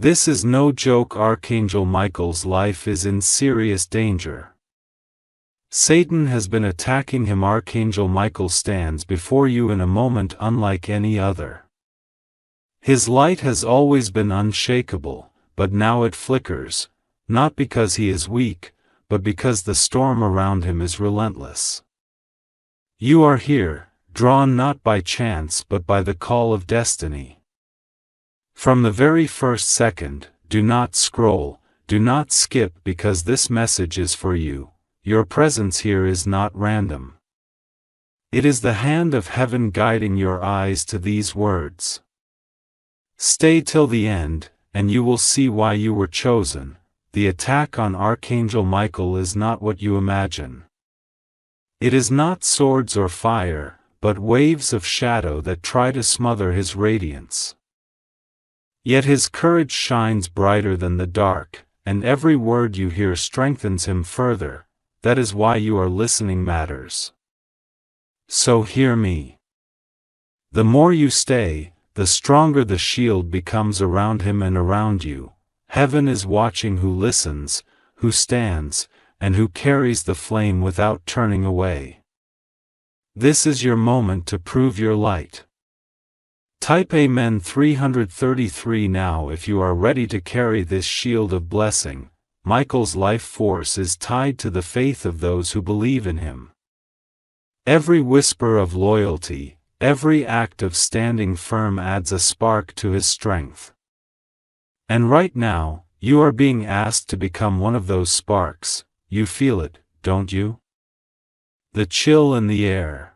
This is no joke. Archangel Michael's life is in serious danger. Satan has been attacking him. Archangel Michael stands before you in a moment unlike any other. His light has always been unshakable, but now it flickers, not because he is weak, but because the storm around him is relentless. You are here, drawn not by chance but by the call of destiny. From the very first second, do not scroll, do not skip, because this message is for you. Your presence here is not random. It is the hand of heaven guiding your eyes to these words. Stay till the end, and you will see why you were chosen. The attack on Archangel Michael is not what you imagine. It is not swords or fire, but waves of shadow that try to smother his radiance. Yet his courage shines brighter than the dark, and every word you hear strengthens him further. That is why you are listening matters. So hear me. The more you stay, the stronger the shield becomes around him and around you. Heaven is watching who listens, who stands, and who carries the flame without turning away. This is your moment to prove your light. Type Amen 333 now if you are ready to carry this shield of blessing. Michael's life force is tied to the faith of those who believe in him. Every whisper of loyalty, every act of standing firm adds a spark to his strength. And right now, you are being asked to become one of those sparks. You feel it, don't you? The chill in the air.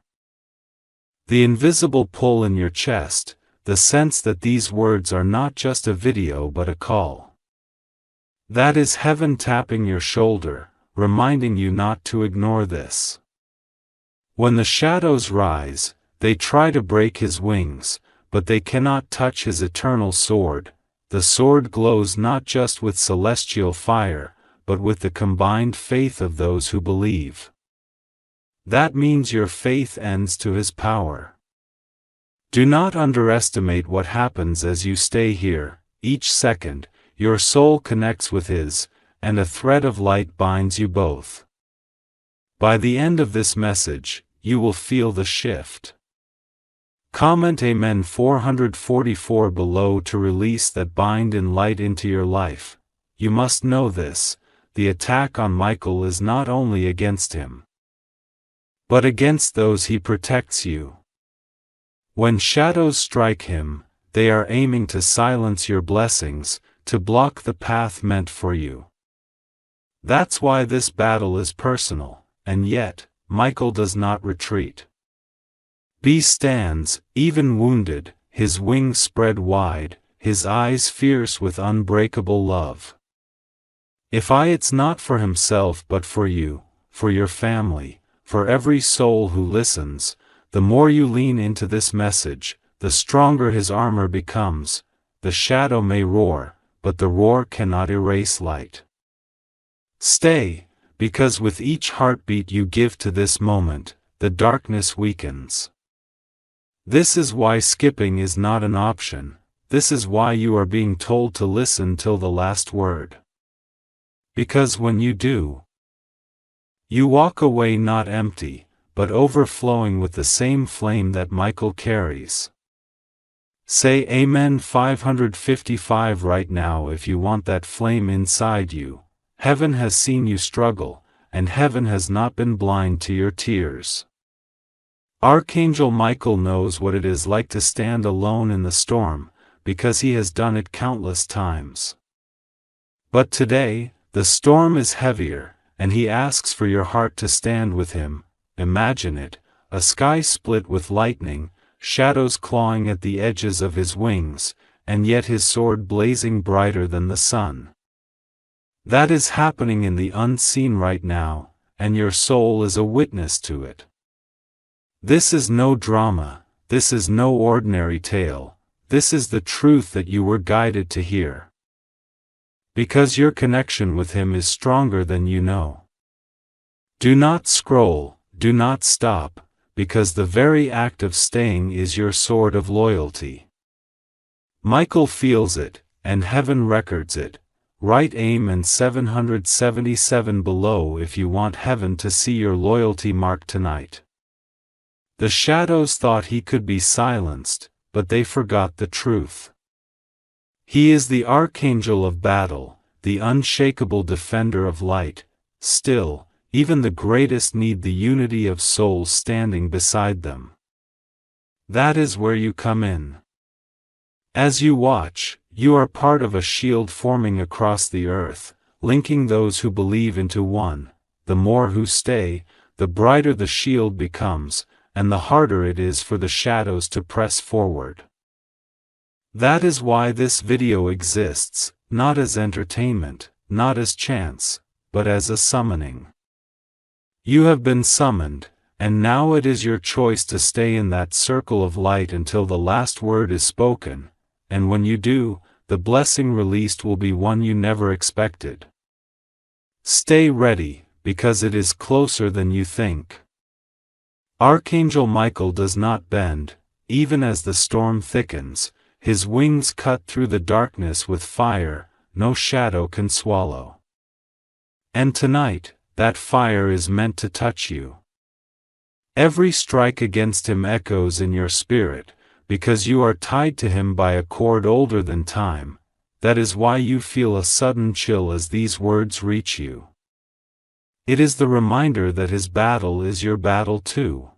The invisible pull in your chest, the sense that these words are not just a video but a call. That is heaven tapping your shoulder, reminding you not to ignore this. When the shadows rise, they try to break his wings, but they cannot touch his eternal sword. The sword glows not just with celestial fire, but with the combined faith of those who believe. That means your faith ends to his power. Do not underestimate what happens as you stay here. Each second, your soul connects with his, and a thread of light binds you both. By the end of this message, you will feel the shift. Comment Amen 444 below to release that bind in light into your life. You must know this, the attack on Michael is not only against him, but against those he protects you. When shadows strike him, they are aiming to silence your blessings, to block the path meant for you. That's why this battle is personal, and yet, Michael does not retreat. He stands, even wounded, his wings spread wide, his eyes fierce with unbreakable love. It's not for himself but for you, for your family, for every soul who listens. The more you lean into this message, the stronger his armor becomes. The shadow may roar, but the roar cannot erase light. Stay, because with each heartbeat you give to this moment, the darkness weakens. This is why skipping is not an option. This is why you are being told to listen till the last word. Because when you do, you walk away not empty, but overflowing with the same flame that Michael carries. Say Amen 555 right now if you want that flame inside you. Heaven has seen you struggle, and heaven has not been blind to your tears. Archangel Michael knows what it is like to stand alone in the storm, because he has done it countless times. But today, the storm is heavier, and he asks for your heart to stand with him. Imagine it, a sky split with lightning, shadows clawing at the edges of his wings, and yet his sword blazing brighter than the sun. That is happening in the unseen right now, and your soul is a witness to it. This is no drama, this is no ordinary tale, this is the truth that you were guided to hear. Because your connection with him is stronger than you know. Do not scroll, do not stop, because the very act of staying is your sword of loyalty. Michael feels it, and heaven records it. Write aim and 777 below if you want heaven to see your loyalty mark tonight. The shadows thought he could be silenced, but they forgot the truth. He is the archangel of battle, the unshakable defender of light. Still, even the greatest need the unity of souls standing beside them. That is where you come in. As you watch, you are part of a shield forming across the earth, linking those who believe into one. The more who stay, the brighter the shield becomes, and the harder it is for the shadows to press forward. That is why this video exists, not as entertainment, not as chance, but as a summoning. You have been summoned, and now it is your choice to stay in that circle of light until the last word is spoken, and when you do, the blessing released will be one you never expected. Stay ready, because it is closer than you think. Archangel Michael does not bend, even as the storm thickens. His wings cut through the darkness with fire, no shadow can swallow. And tonight, that fire is meant to touch you. Every strike against him echoes in your spirit, because you are tied to him by a cord older than time. That is why you feel a sudden chill as these words reach you. It is the reminder that his battle is your battle too.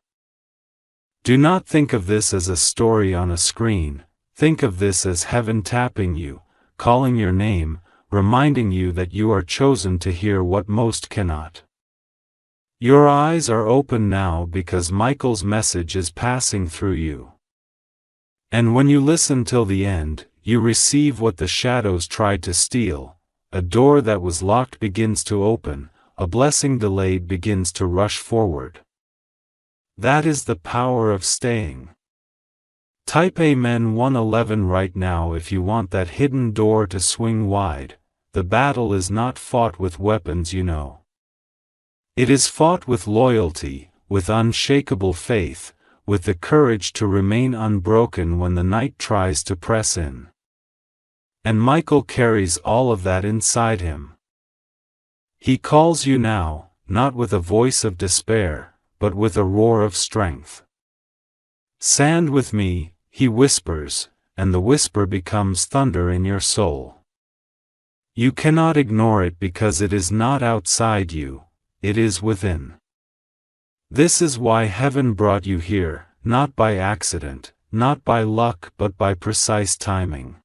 Do not think of this as a story on a screen. Think of this as heaven tapping you, calling your name, reminding you that you are chosen to hear what most cannot. Your eyes are open now because Michael's message is passing through you. And when you listen till the end, you receive what the shadows tried to steal. A door that was locked begins to open, a blessing delayed begins to rush forward. That is the power of staying. Type Amen 111 right now if you want that hidden door to swing wide. The battle is not fought with weapons, you know. It is fought with loyalty, with unshakable faith, with the courage to remain unbroken when the night tries to press in. And Michael carries all of that inside him. He calls you now, not with a voice of despair, but with a roar of strength. Stand with me, he whispers, and the whisper becomes thunder in your soul. You cannot ignore it because it is not outside you, it is within. This is why heaven brought you here, not by accident, not by luck but by precise timing.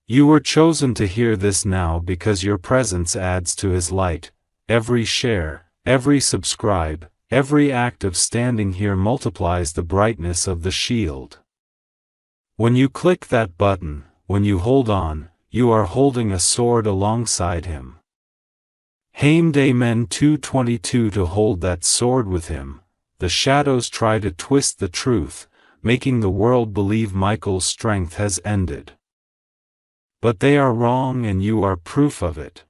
You were chosen to hear this now because your presence adds to his light. Every share, every subscribe, every act of standing here multiplies the brightness of the shield. When you click that button, when you hold on, you are holding a sword alongside him. Hamed Amen 222 to hold that sword with him. The shadows try to twist the truth, making the world believe Michael's strength has ended. But they are wrong and you are proof of it.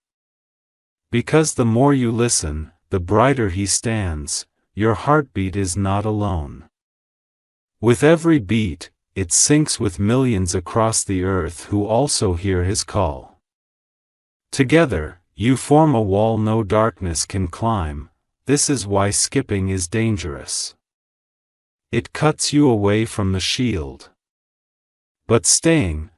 Because the more you listen, the brighter he stands. Your heartbeat is not alone. With every beat, it syncs with millions across the earth who also hear his call. Together, you form a wall no darkness can climb. This is why skipping is dangerous. It cuts you away from the shield. But staying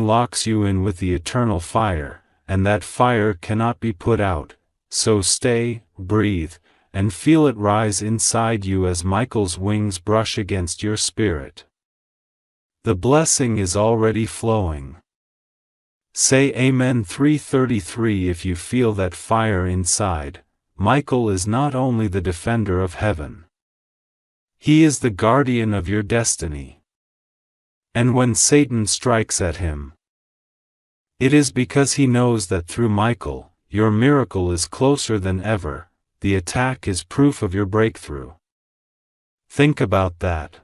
locks you in with the eternal fire, and that fire cannot be put out. So stay, breathe, and feel it rise inside you as Michael's wings brush against your spirit. The blessing is already flowing. Say Amen 333 if you feel that fire inside. Michael is not only the defender of heaven. He is the guardian of your destiny. And when Satan strikes at him, it is because he knows that through Michael, your miracle is closer than ever. The attack is proof of your breakthrough. Think about that.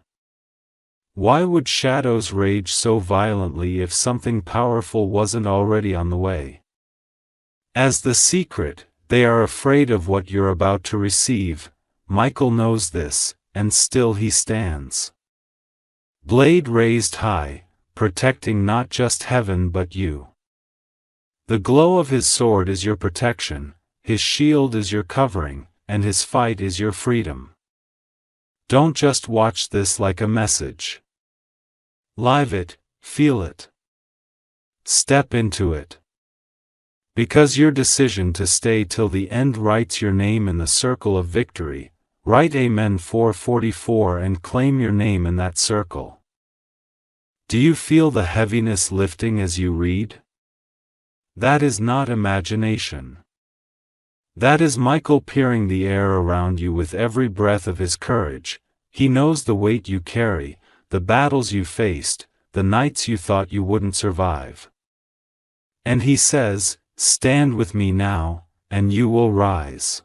Why would shadows rage so violently if something powerful wasn't already on the way? As the secret, they are afraid of what you're about to receive. Michael knows this, and still he stands. Blade raised high, protecting not just heaven but you. The glow of his sword is your protection, his shield is your covering, and his fight is your freedom. Don't just watch this like a message. Live it, feel it. Step into it. Because your decision to stay till the end writes your name in the circle of victory, write Amen 444 and claim your name in that circle. Do you feel the heaviness lifting as you read? That is not imagination. That is Michael peering the air around you with every breath of his courage. He knows the weight you carry, the battles you faced, the nights you thought you wouldn't survive. And he says, "Stand with me now, and you will rise."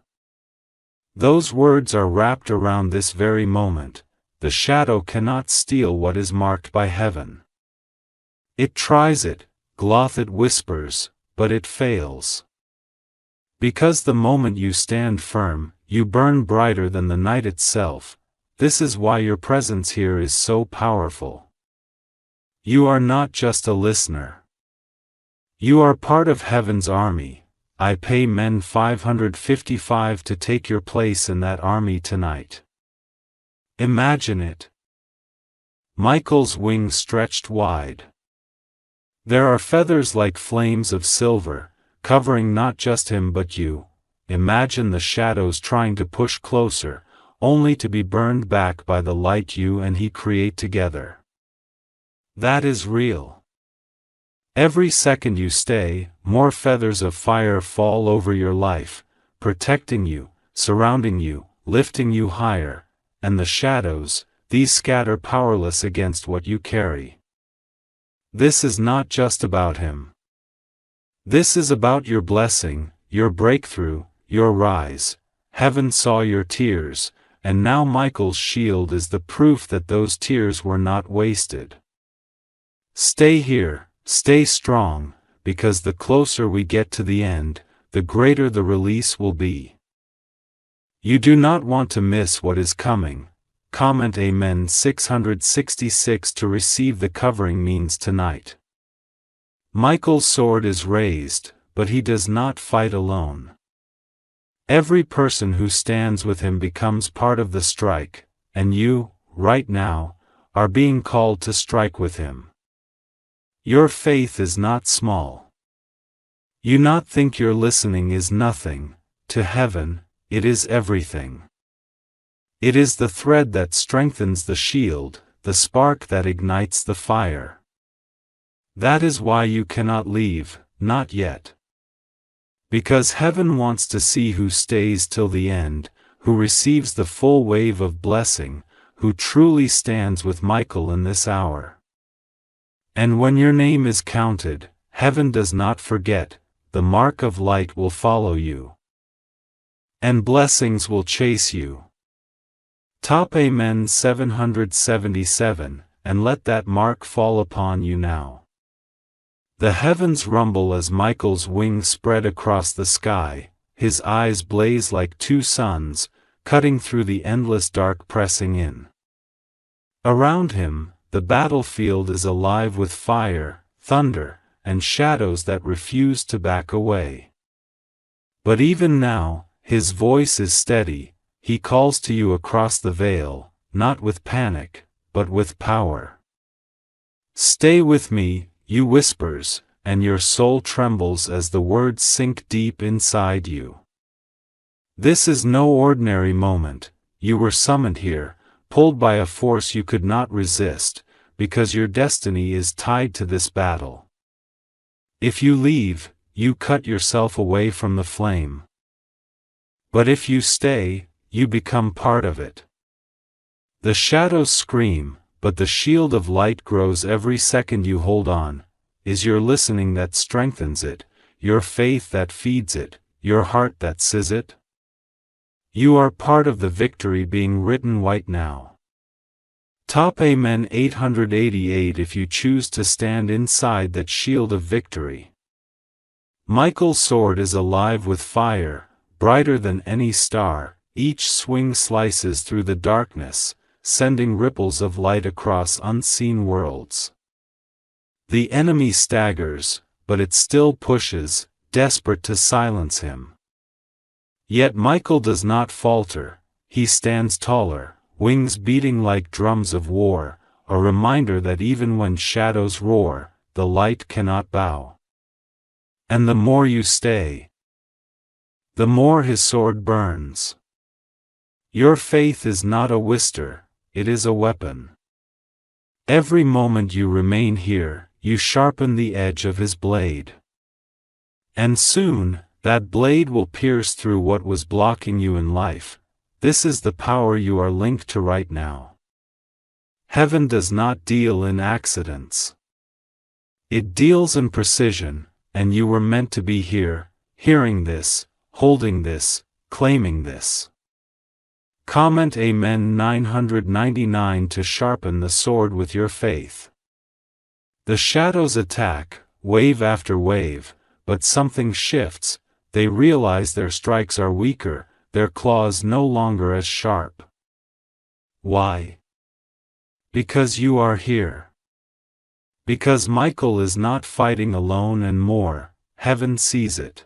Those words are wrapped around this very moment. The shadow cannot steal what is marked by heaven. It tries it, Gloth it whispers, but it fails. Because the moment you stand firm, you burn brighter than the night itself. This is why your presence here is so powerful. You are not just a listener. You are part of heaven's army. I pay men 555 to take your place in that army tonight. Imagine it. Michael's wings stretched wide. There are feathers like flames of silver, covering not just him but you. Imagine the shadows trying to push closer, only to be burned back by the light you and he create together. That is real. Every second you stay, more feathers of fire fall over your life, protecting you, surrounding you, lifting you higher, and the shadows, these scatter powerless against what you carry. This is not just about him. This is about your blessing, your breakthrough, your rise. Heaven saw your tears, and now Michael's shield is the proof that those tears were not wasted. Stay here, stay strong, because the closer we get to the end, the greater the release will be. You do not want to miss what is coming. Comment Amen 666 to receive the covering means tonight. Michael's sword is raised, but he does not fight alone. Every person who stands with him becomes part of the strike, and you, right now, are being called to strike with him. Your faith is not small. You not think your listening is nothing. To heaven, it is everything. It is the thread that strengthens the shield, the spark that ignites the fire. That is why you cannot leave, not yet. Because heaven wants to see who stays till the end, who receives the full wave of blessing, who truly stands with Michael in this hour. And when your name is counted, heaven does not forget, the mark of light will follow you. And blessings will chase you. Top Amen 777, and let that mark fall upon you now. The heavens rumble as Michael's wings spread across the sky, his eyes blaze like two suns, cutting through the endless dark pressing in. Around him, the battlefield is alive with fire, thunder, and shadows that refuse to back away. But even now, his voice is steady. He calls to you across the veil, not with panic, but with power. Stay with me, you whispers, and your soul trembles as the words sink deep inside you. This is no ordinary moment. You were summoned here, pulled by a force you could not resist, because your destiny is tied to this battle. If you leave, you cut yourself away from the flame. But if you stay, you become part of it. The shadows scream, but the shield of light grows every second you hold on. Is your listening that strengthens it, your faith that feeds it, your heart that says it? You are part of the victory being written right now. Top Amen 888 if you choose to stand inside that shield of victory. Michael's sword is alive with fire, brighter than any star. Each swing slices through the darkness, sending ripples of light across unseen worlds. The enemy staggers, but it still pushes, desperate to silence him. Yet Michael does not falter, he stands taller, wings beating like drums of war, a reminder that even when shadows roar, the light cannot bow. And the more you stay, the more his sword burns. Your faith is not a whisper, it is a weapon. Every moment you remain here, you sharpen the edge of his blade. And soon, that blade will pierce through what was blocking you in life. This is the power you are linked to right now. Heaven does not deal in accidents. It deals in precision, and you were meant to be here, hearing this, holding this, claiming this. Comment Amen 999 to sharpen the sword with your faith. The shadows attack, wave after wave, but something shifts. They realize their strikes are weaker, their claws no longer as sharp. Why? Because you are here. Because Michael is not fighting alone and more, heaven sees it.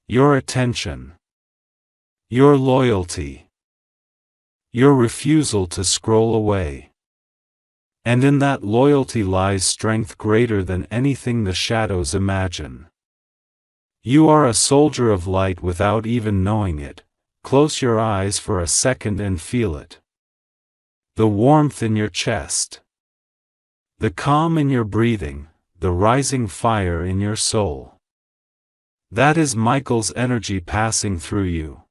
Your attention. Your loyalty. Your refusal to scroll away. And in that loyalty lies strength greater than anything the shadows imagine. You are a soldier of light without even knowing it. Close your eyes for a second and feel it. The warmth in your chest. The calm in your breathing, the rising fire in your soul. That is Michael's energy passing through you.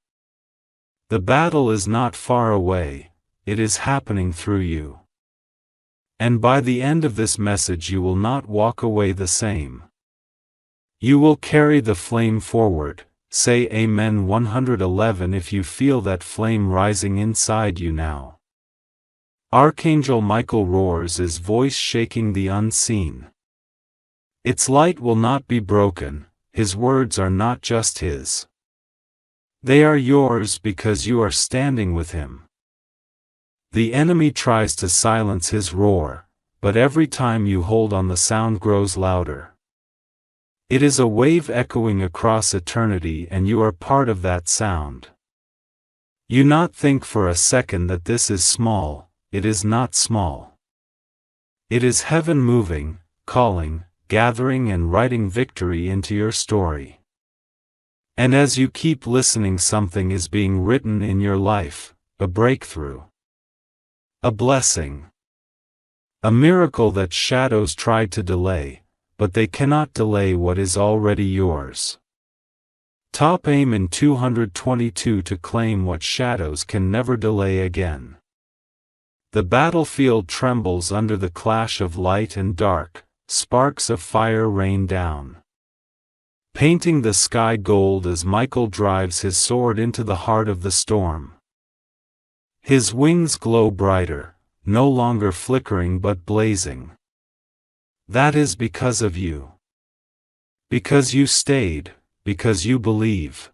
The battle is not far away, it is happening through you. And by the end of this message you will not walk away the same. You will carry the flame forward. Say Amen 111 if you feel that flame rising inside you now. Archangel Michael roars, his voice shaking the unseen. Its light will not be broken, his words are not just his. They are yours because you are standing with him. The enemy tries to silence his roar, but every time you hold on the sound grows louder. It is a wave echoing across eternity and you are part of that sound. You not think for a second that this is small, it is not small. It is heaven moving, calling, gathering and writing victory into your story. And as you keep listening, something is being written in your life, a breakthrough. A blessing. A miracle that shadows tried to delay, but they cannot delay what is already yours. Top Amen 222 to claim what shadows can never delay again. The battlefield trembles under the clash of light and dark, sparks of fire rain down, painting the sky gold as Michael drives his sword into the heart of the storm. His wings glow brighter, no longer flickering but blazing. That is because of you. Because you stayed, because you believe.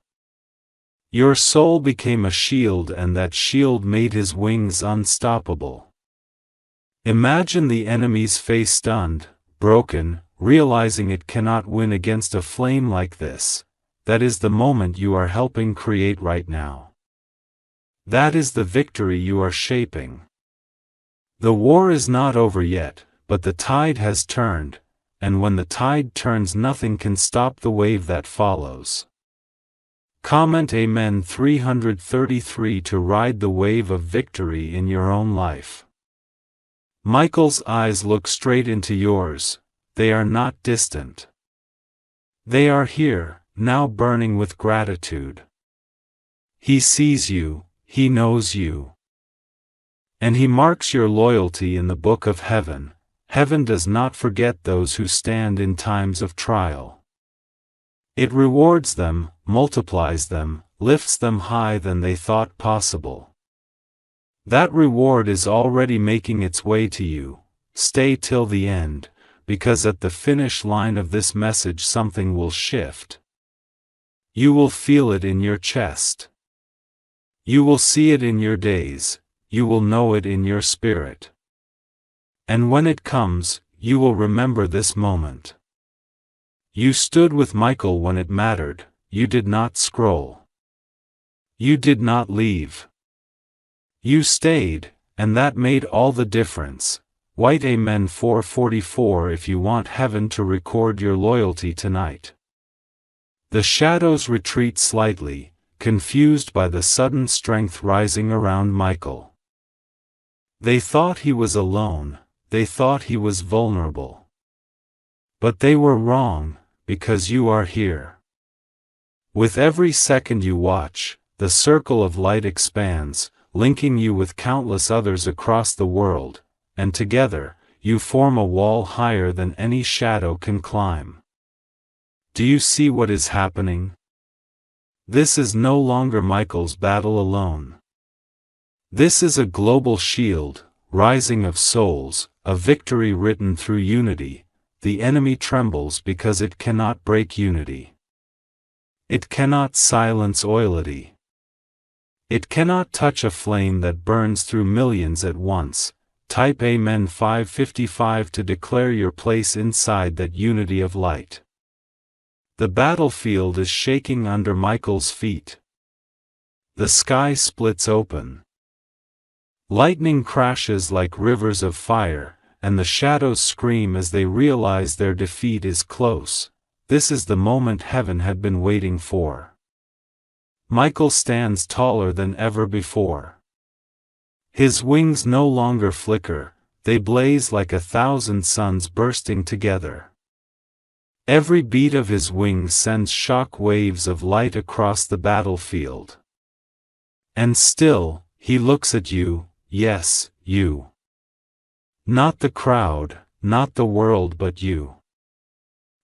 Your soul became a shield and that shield made his wings unstoppable. Imagine the enemy's face stunned, broken, realizing it cannot win against a flame like this. That is the moment you are helping create right now. That is the victory you are shaping. The war is not over yet. But the tide has turned, and when the tide turns nothing can stop the wave that follows. Comment Amen 333 to ride the wave of victory in your own life. Michael's eyes look straight into yours, they are not distant. They are here, now burning with gratitude. He sees you, he knows you. And he marks your loyalty in the book of heaven. Heaven does not forget those who stand in times of trial. It rewards them, multiplies them, lifts them higher than they thought possible. That reward is already making its way to you. Stay till the end, because at the finish line of this message something will shift. You will feel it in your chest. You will see it in your days, you will know it in your spirit. And when it comes, you will remember this moment. You stood with Michael when it mattered, you did not scroll. You did not leave. You stayed, and that made all the difference. White Amen 444 if you want heaven to record your loyalty tonight. The shadows retreat slightly, confused by the sudden strength rising around Michael. They thought he was alone, they thought he was vulnerable. But they were wrong, because you are here. With every second you watch, the circle of light expands, linking you with countless others across the world, and together, you form a wall higher than any shadow can climb. Do you see what is happening? This is no longer Michael's battle alone. This is a global shield, rising of souls, a victory written through unity. The enemy trembles because it cannot break unity. It cannot silence oility. It cannot touch a flame that burns through millions at once. Type Amen 555 to declare your place inside that unity of light. The battlefield is shaking under Michael's feet. The sky splits open. Lightning crashes like rivers of fire, and the shadows scream as they realize their defeat is close. This is the moment heaven had been waiting for. Michael stands taller than ever before. His wings no longer flicker, they blaze like 1,000 suns bursting together. Every beat of his wings sends shock waves of light across the battlefield. And still, he looks at you, yes, you. Not the crowd, not the world but you.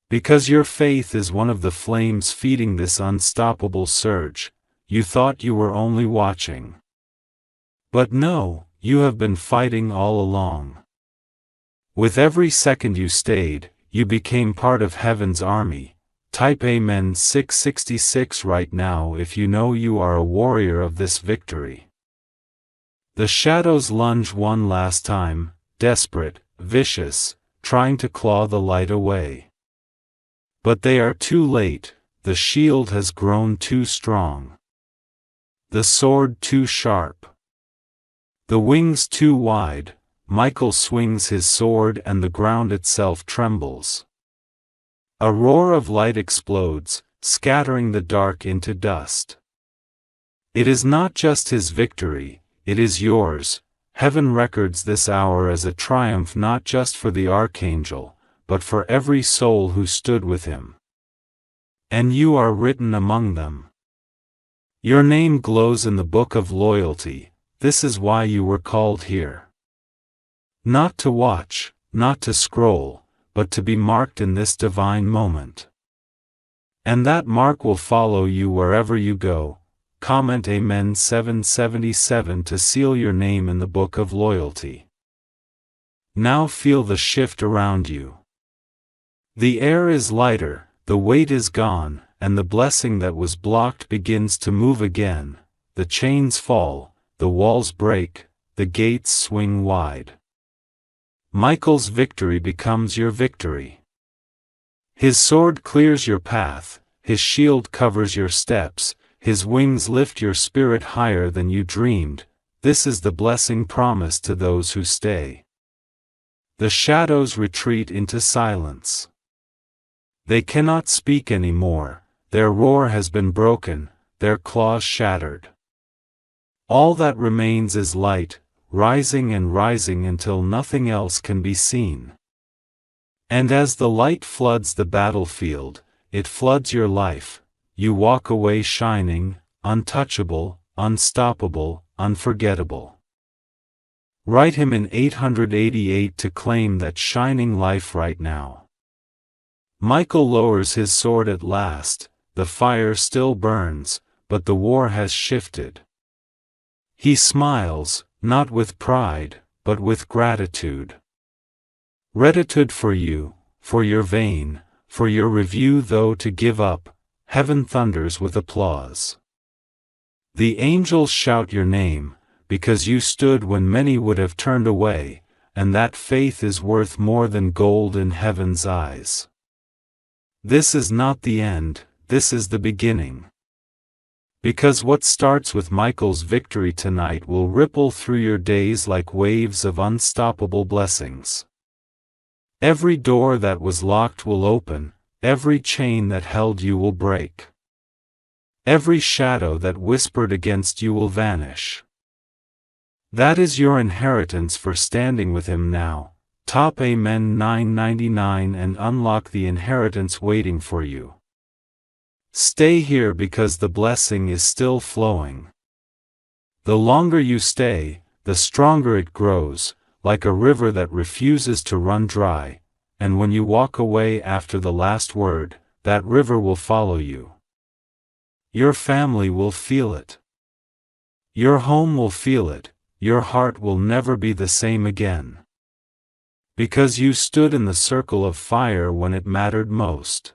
Because your faith is one of the flames feeding this unstoppable surge, you thought you were only watching. But no, you have been fighting all along. With every second you stayed, you became part of heaven's army. Type Amen 666 right now if you know you are a warrior of this victory. The shadows lunge one last time, desperate, vicious, trying to claw the light away. But they are too late, the shield has grown too strong. The sword too sharp. The wings too wide. Michael swings his sword and the ground itself trembles. A roar of light explodes, scattering the dark into dust. It is not just his victory, it is yours. Heaven records this hour as a triumph not just for the Arcxhangel, but for every soul who stood with him. And you are written among them. Your name glows in the book of loyalty. This is why you were called here. Not to watch, not to scroll, but to be marked in this divine moment. And that mark will follow you wherever you go. Comment Amen 777 to seal your name in the book of loyalty. Now feel the shift around you. The air is lighter, the weight is gone, and the blessing that was blocked begins to move again. The chains fall, the walls break, the gates swing wide. Michael's victory becomes your victory. His sword clears your path, his shield covers your steps, his wings lift your spirit higher than you dreamed. This is the blessing promised to those who stay. The shadows retreat into silence. They cannot speak anymore, their roar has been broken, their claws shattered. All that remains is light, rising and rising until nothing else can be seen. And as the light floods the battlefield, it floods your life. You walk away shining, untouchable, unstoppable, unforgettable. Write him in 888 to claim that shining life right now. Michael lowers his sword at last, the fire still burns, but the war has shifted. He smiles, not with pride, but with gratitude. Gratitude for you, for your vein, for your review though to give up, heaven thunders with applause. The angels shout your name, because you stood when many would have turned away, and that faith is worth more than gold in heaven's eyes. This is not the end, this is the beginning. Because what starts with Michael's victory tonight will ripple through your days like waves of unstoppable blessings. Every door that was locked will open, every chain that held you will break. Every shadow that whispered against you will vanish. That is your inheritance for standing with Him now. Top Amen 999 and unlock the inheritance waiting for you. Stay here because the blessing is still flowing. The longer you stay, the stronger it grows, like a river that refuses to run dry, and when you walk away after the last word, that river will follow you. Your family will feel it. Your home will feel it, your heart will never be the same again. Because you stood in the circle of fire when it mattered most.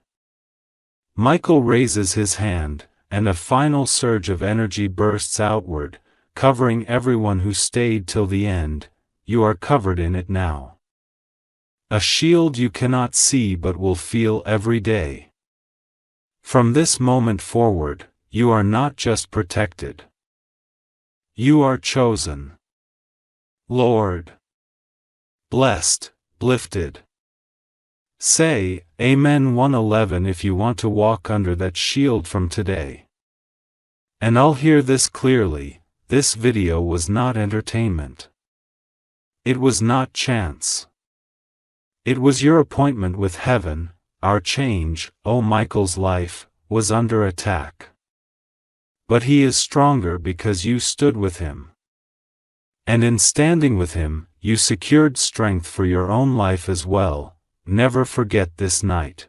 Michael raises his hand, and a final surge of energy bursts outward, covering everyone who stayed till the end. You are covered in it now. A shield you cannot see but will feel every day. From this moment forward, you are not just protected. You are chosen. Lord. Blessed, lifted. Say, Amen 111 if you want to walk under that shield from today. And I'll hear this clearly, this video was not entertainment. It was not chance. It was your appointment with heaven. Our change, Michael's life, was under attack. But he is stronger because you stood with him. And in standing with him, you secured strength for your own life as well. Never forget this night.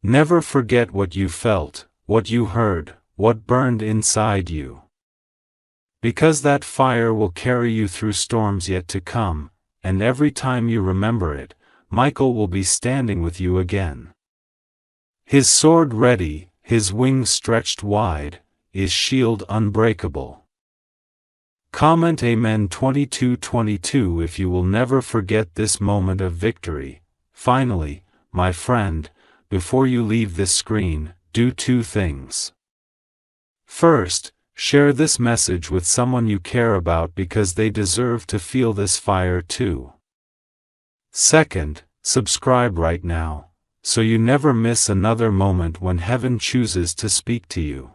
Never forget what you felt, what you heard, what burned inside you. Because that fire will carry you through storms yet to come, and every time you remember it, Michael will be standing with you again. His sword ready, his wings stretched wide, his shield unbreakable. Comment Amen 2222 if you will never forget this moment of victory. Finally, my friend, before you leave this screen, do two things. First, share this message with someone you care about because they deserve to feel this fire too. Second, subscribe right now, so you never miss another moment when heaven chooses to speak to you.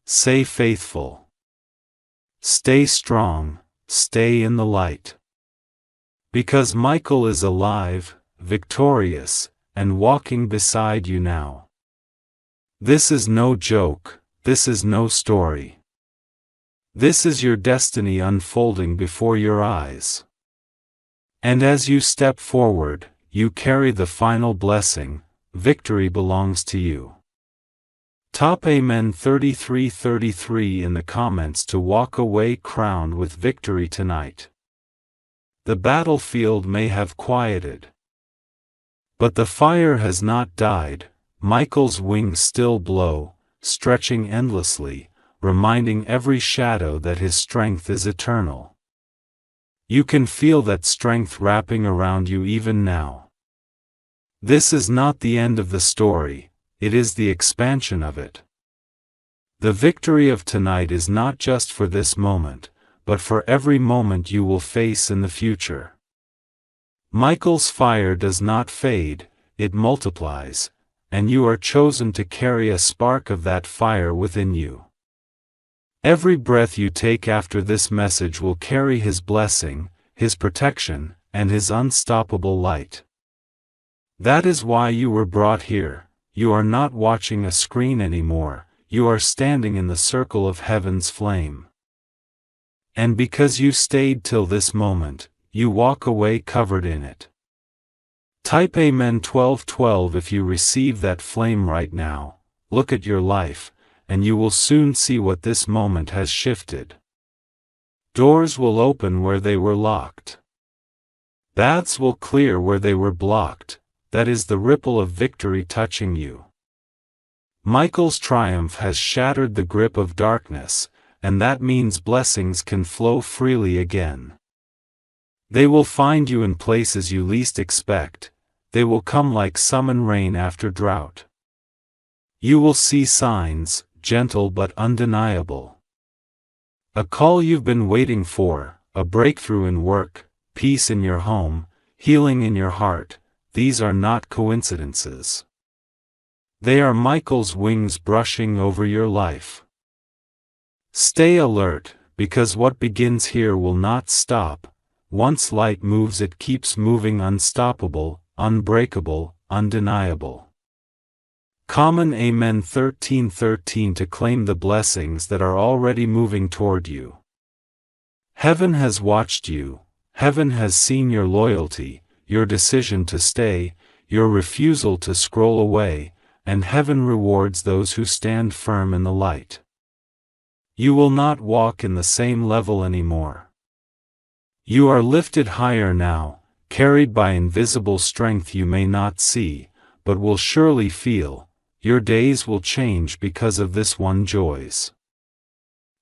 Stay faithful. Stay strong, stay in the light. Because Michael is alive, victorious, and walking beside you now. This is no joke, this is no story. This is your destiny unfolding before your eyes. And as you step forward, you carry the final blessing. Victory belongs to you. Top Amen 3333 in the comments to walk away crowned with victory tonight. The battlefield may have quieted. But the fire has not died. Michael's wings still blow, stretching endlessly, reminding every shadow that his strength is eternal. You can feel that strength wrapping around you even now. This is not the end of the story, it is the expansion of it. The victory of tonight is not just for this moment, but for every moment you will face in the future. Michael's fire does not fade, it multiplies, and you are chosen to carry a spark of that fire within you. Every breath you take after this message will carry His blessing, His protection, and His unstoppable light. That is why you were brought here. You are not watching a screen anymore, you are standing in the circle of heaven's flame. And because you stayed till this moment, you walk away covered in it. Type Amen 1212 if you receive that flame right now. Look at your life, and you will soon see what this moment has shifted. Doors will open where they were locked. Paths will clear where they were blocked. That is the ripple of victory touching you. Michael's triumph has shattered the grip of darkness, and that means blessings can flow freely again. They will find you in places you least expect. They will come like summer rain after drought. You will see signs, gentle but undeniable. A call you've been waiting for, a breakthrough in work, peace in your home, healing in your heart. These are not coincidences. They are Michael's wings brushing over your life. Stay alert, because what begins here will not stop. Once light moves, it keeps moving, unstoppable, unbreakable, undeniable. Common Amen 13:13 to claim the blessings that are already moving toward you. Heaven has watched you, heaven has seen your loyalty, your decision to stay, your refusal to scroll away, and heaven rewards those who stand firm in the light. You will not walk in the same level anymore. You are lifted higher now, carried by invisible strength you may not see, but will surely feel. Your days will change because of this one joys.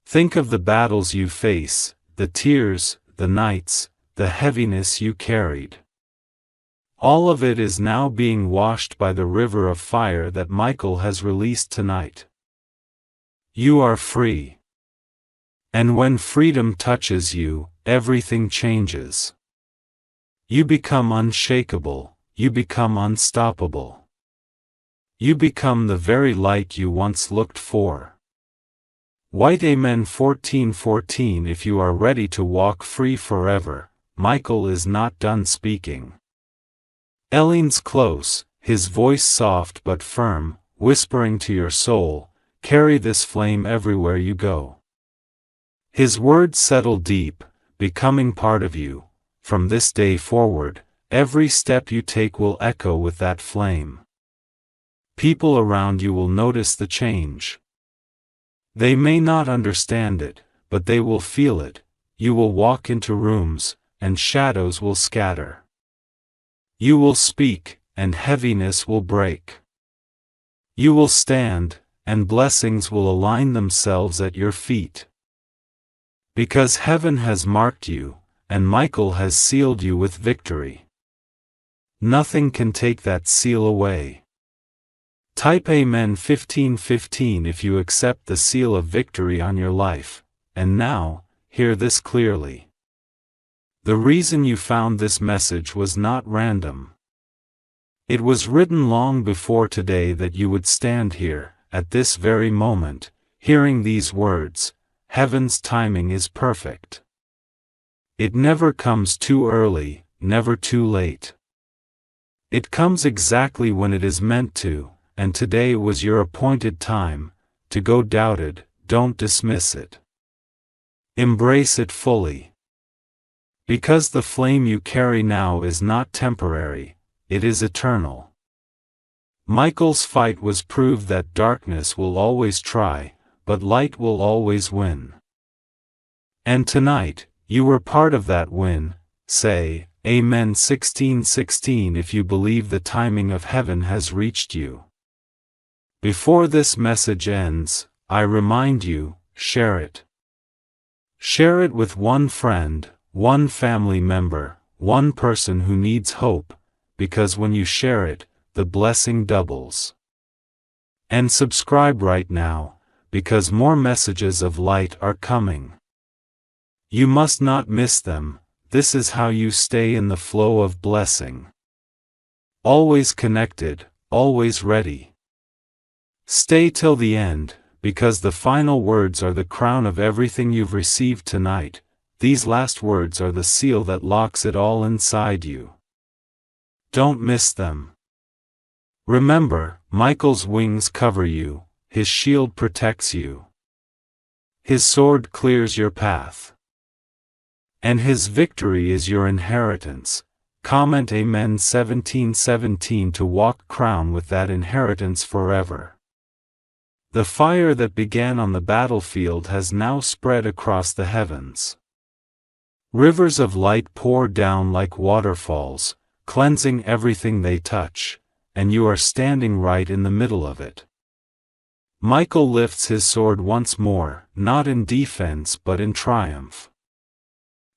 Think of the battles you face, the tears, the nights, the heaviness you carried. All of it is now being washed by the river of fire that Michael has released tonight. You are free. And when freedom touches you, everything changes. You become unshakable, you become unstoppable. You become the very light you once looked for. White Amen 14:14 If you are ready to walk free forever, Michael is not done speaking. Ellene's close, his voice soft but firm, whispering to your soul, carry this flame everywhere you go. His words settle deep, becoming part of you. From this day forward, every step you take will echo with that flame. People around you will notice the change. They may not understand it, but they will feel it. You will walk into rooms, and shadows will scatter. You will speak, and heaviness will break. You will stand, and blessings will align themselves at your feet. Because heaven has marked you, and Michael has sealed you with victory. Nothing can take that seal away. Type Amen 15:15 if you accept the seal of victory on your life, and now, hear this clearly. The reason you found this message was not random. It was written long before today that you would stand here, at this very moment, hearing these words. Heaven's timing is perfect. It never comes too early, never too late. It comes exactly when it is meant to, and today was your appointed time. To go doubted, don't dismiss it. Embrace it fully. Because the flame you carry now is not temporary, it is eternal. Michael's fight was proved that darkness will always try, but light will always win. And tonight, you were part of that win. Say, Amen 16:16 if you believe the timing of heaven has reached you. Before this message ends, I remind you, share it. Share it with one friend, one family member, one person who needs hope, because when you share it, the blessing doubles. And subscribe right now, because more messages of light are coming. You must not miss them. This is how you stay in the flow of blessing. Always connected, always ready. Stay till the end, because the final words are the crown of everything you've received tonight. These last words are the seal that locks it all inside you. Don't miss them. Remember, Michael's wings cover you, his shield protects you. His sword clears your path. And his victory is your inheritance. Comment Amen 17:17 to walk crown with that inheritance forever. The fire that began on the battlefield has now spread across the heavens. Rivers of light pour down like waterfalls, cleansing everything they touch, and you are standing right in the middle of it. Michael lifts his sword once more, not in defense but in triumph.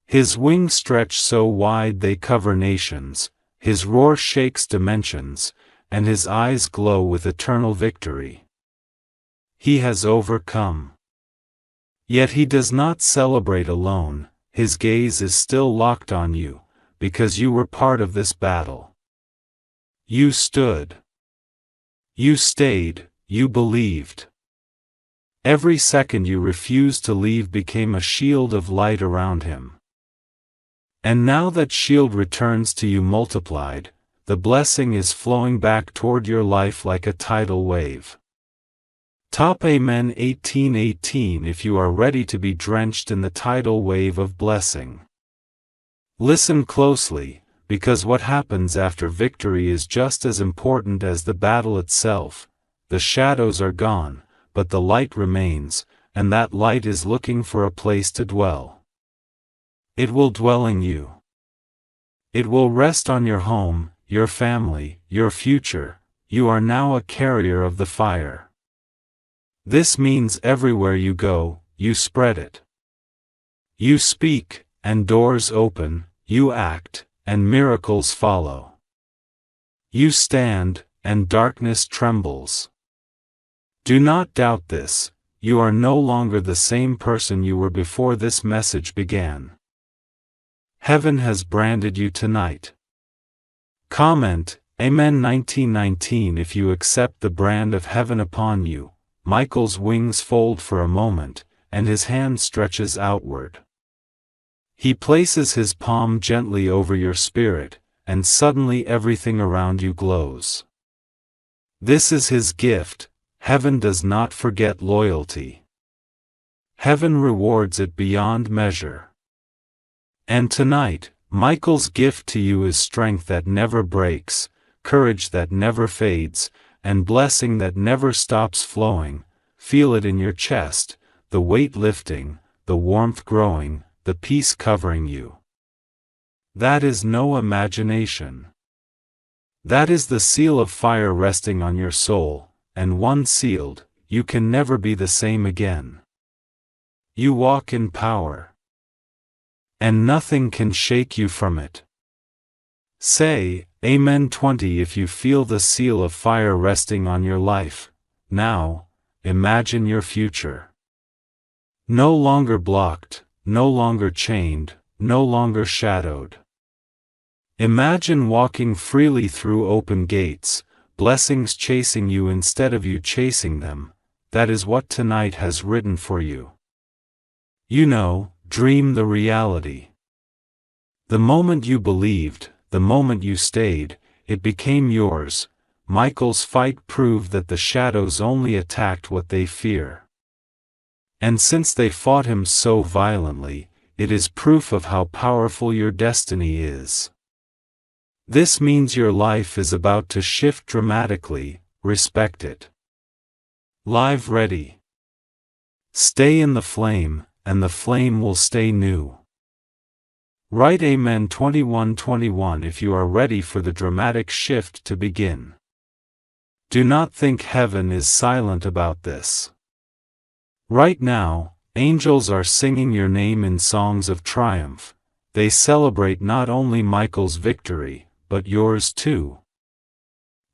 His wings stretch so wide they cover nations, his roar shakes dimensions, and his eyes glow with eternal victory. He has overcome. Yet he does not celebrate alone, his gaze is still locked on you, because you were part of this battle. You stood. You stayed, you believed. Every second you refused to leave became a shield of light around him. And now that shield returns to you multiplied, the blessing is flowing back toward your life like a tidal wave. Top Amen 18:18 if you are ready to be drenched in the tidal wave of blessing. Listen closely, because what happens after victory is just as important as the battle itself. The shadows are gone, but the light remains, and that light is looking for a place to dwell. It will dwell in you. It will rest on your home, your family, your future. You are now a carrier of the fire. This means everywhere you go, you spread it. You speak, and doors open, you act, and miracles follow. You stand, and darkness trembles. Do not doubt this, you are no longer the same person you were before this message began. Heaven has branded you tonight. Comment, Amen 1919 if you accept the brand of heaven upon you. Michael's wings fold for a moment, and his hand stretches outward. He places his palm gently over your spirit, and suddenly everything around you glows. This is his gift. Heaven does not forget loyalty. Heaven rewards it beyond measure. And tonight, Michael's gift to you is strength that never breaks, courage that never fades, and blessing that never stops flowing. Feel it in your chest, the weight lifting, the warmth growing, the peace covering you. That is no imagination. That is the seal of fire resting on your soul, and once sealed, you can never be the same again. You walk in power. And nothing can shake you from it. Say, Amen 20 if you feel the seal of fire resting on your life. Now, imagine your future. No longer blocked, no longer chained, no longer shadowed. Imagine walking freely through open gates, blessings chasing you instead of you chasing them. That is what tonight has written for you. You know, dream the reality. The moment you believed, the moment you stayed, it became yours. Michael's fight proved that the shadows only attacked what they fear. And since they fought him so violently, it is proof of how powerful your destiny is. This means your life is about to shift dramatically. Respect it. Live ready. Stay in the flame, and the flame will stay new. Write Amen 21:21 if you are ready for the dramatic shift to begin. Do not think heaven is silent about this. Right now, angels are singing your name in songs of triumph. They celebrate not only Michael's victory, but yours too.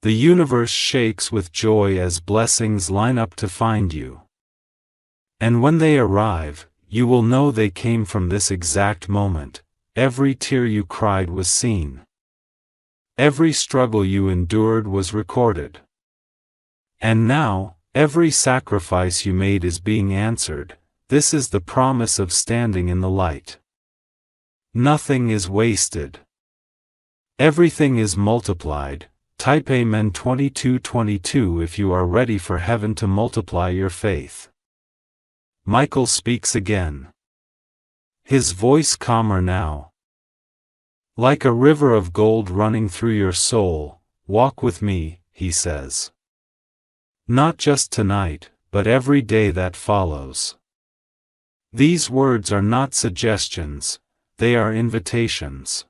The universe shakes with joy as blessings line up to find you. And when they arrive, you will know they came from this exact moment. Every tear you cried was seen. Every struggle you endured was recorded. And now, every sacrifice you made is being answered. This is the promise of standing in the light. Nothing is wasted. Everything is multiplied. Type Amen 22:22 if you are ready for heaven to multiply your faith. Michael speaks again. His voice calmer now. Like a river of gold running through your soul, walk with me, he says. Not just tonight, but every day that follows. These words are not suggestions, they are invitations.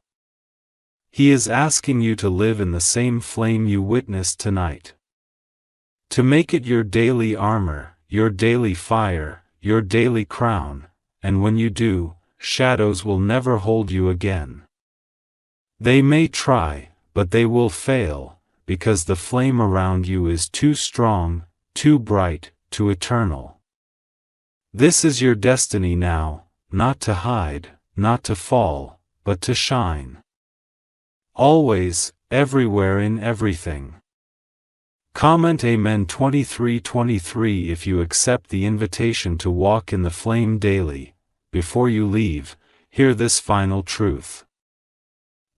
He is asking you to live in the same flame you witnessed tonight. To make it your daily armor, your daily fire, your daily crown, and when you do, shadows will never hold you again. They may try, but they will fail, because the flame around you is too strong, too bright, too eternal. This is your destiny now, not to hide, not to fall, but to shine. Always, everywhere in everything. Comment Amen 23:23 if you accept the invitation to walk in the flame daily. Before you leave, hear this final truth.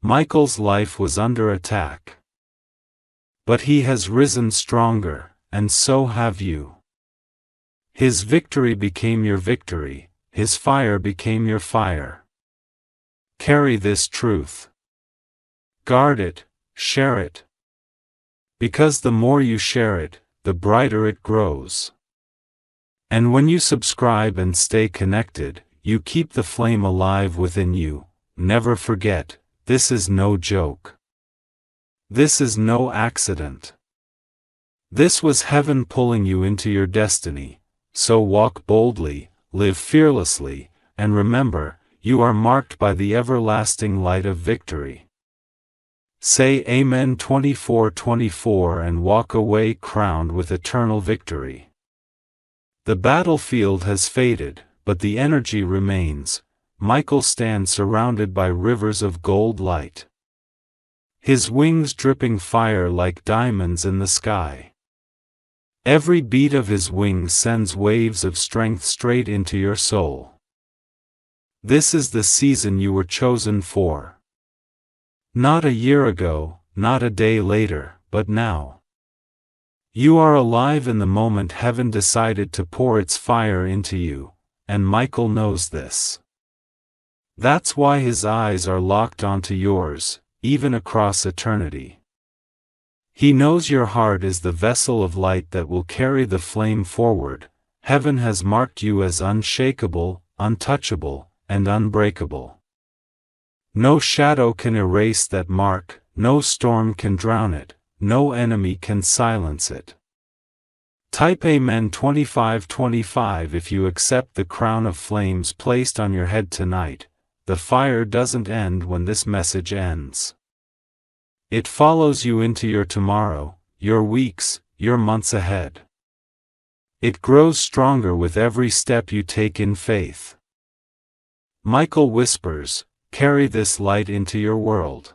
Michael's life was under attack. But he has risen stronger, and so have you. His victory became your victory, his fire became your fire. Carry this truth. Guard it, share it. Because the more you share it, the brighter it grows. And when you subscribe and stay connected, you keep the flame alive within you. Never forget, this is no joke. This is no accident. This was heaven pulling you into your destiny. So walk boldly, live fearlessly, and remember, you are marked by the everlasting light of victory. Say Amen 24:24 and walk away crowned with eternal victory. The battlefield has faded, but the energy remains. Michael stands surrounded by rivers of gold light. His wings dripping fire like diamonds in the sky. Every beat of his wings sends waves of strength straight into your soul. This is the season you were chosen for. Not a year ago, not a day later, but now. You are alive in the moment heaven decided to pour its fire into you, and Michael knows this. That's why his eyes are locked onto yours, even across eternity. He knows your heart is the vessel of light that will carry the flame forward. Heaven has marked you as unshakable, untouchable, and unbreakable. No shadow can erase that mark, no storm can drown it, no enemy can silence it. Type Amen 25:25 if you accept the crown of flames placed on your head tonight. The fire doesn't end when this message ends. It follows you into your tomorrow, your weeks, your months ahead. It grows stronger with every step you take in faith. Michael whispers, carry this light into your world.